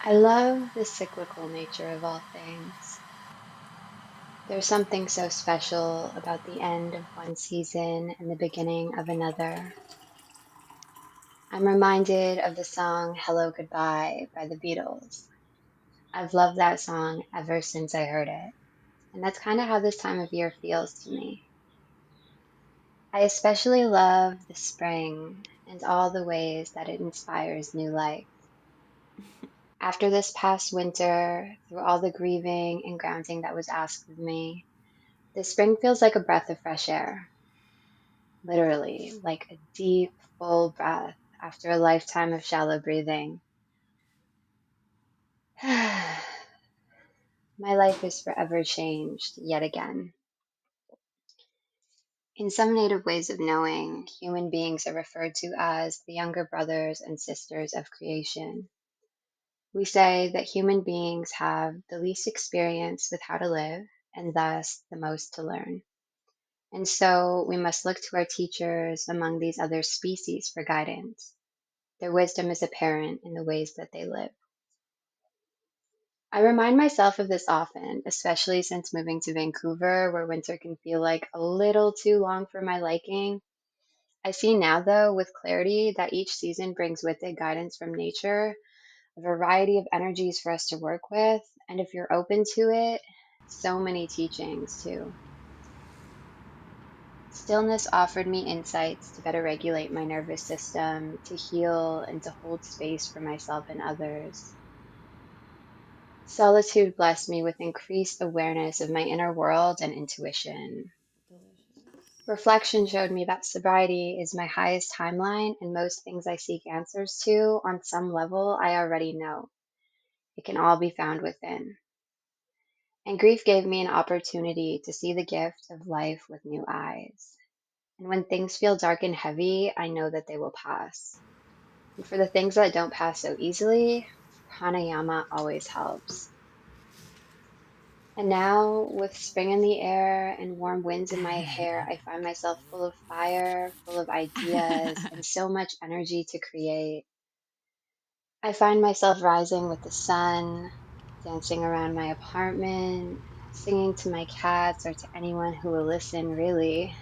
I love the cyclical nature of all things. There's something so special about the end of one season and the beginning of another. I'm reminded of the song Hello Goodbye by the Beatles. I've loved that song ever since I heard it, and that's kind of how this time of year feels to me. I especially love the spring and all the ways that it inspires new life. After this past winter, through all the grieving and grounding that was asked of me, the spring feels like a breath of fresh air, literally, like a deep, full breath after a lifetime of shallow breathing. My life is forever changed yet again. In some native ways of knowing, human beings are referred to as the younger brothers and sisters of creation. We say that human beings have the least experience with how to live and thus the most to learn. And so we must look to our teachers among these other species for guidance. Their wisdom is apparent in the ways that they live. I remind myself of this often, especially since moving to Vancouver, where winter can feel like a little too long for my liking. I see now, though, with clarity that each season brings with it guidance from nature, a variety of energies for us to work with, and if you're open to it, so many teachings too. Stillness offered me insights to better regulate my nervous system, to heal, and to hold space for myself and others. Solitude blessed me with increased awareness of my inner world and intuition. Delicious. Reflection showed me that sobriety is my highest timeline, and most things I seek answers to, on some level, I already know. It can all be found within. And grief gave me an opportunity to see the gift of life with new eyes. And when things feel dark and heavy, I know that they will pass. And for the things that don't pass so easily, pranayama always helps. And now, with spring in the air and warm winds in my hair, I find myself full of fire, full of ideas, and so much energy to create. I find myself rising with the sun, dancing around my apartment, singing to my cats or to anyone who will listen, really,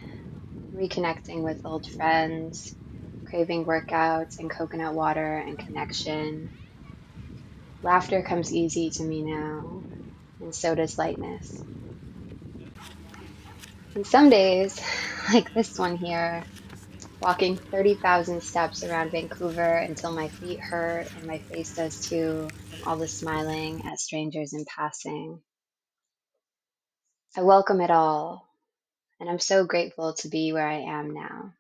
reconnecting with old friends, craving workouts and coconut water and connection. Laughter comes easy to me now, and so does lightness. And some days, like this one here, walking 30,000 steps around Vancouver until my feet hurt and my face does too from all the smiling at strangers in passing. I welcome it all, and I'm so grateful to be where I am now.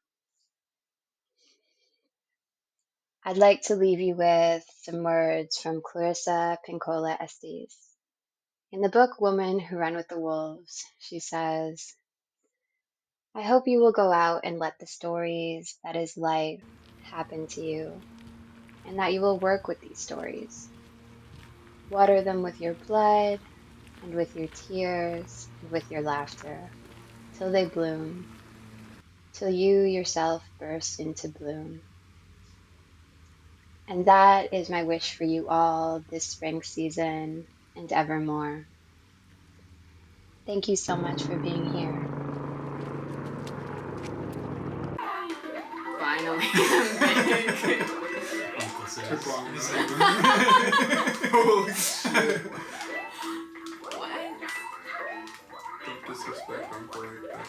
I'd like to leave you with some words from Clarissa Pinkola Estes. In the book Woman Who Run with the Wolves, she says, I hope you will go out and let the stories that is life happen to you, and that you will work with these stories. Water them with your blood, and with your tears, and with your laughter, till they bloom, till you yourself burst into bloom. And that is my wish for you all this spring season and evermore. Thank you so much for being here. Finally, I'm big. Uncle says. Took long He's enough. like, holy shit. What? Don't disrespect Uncle like that.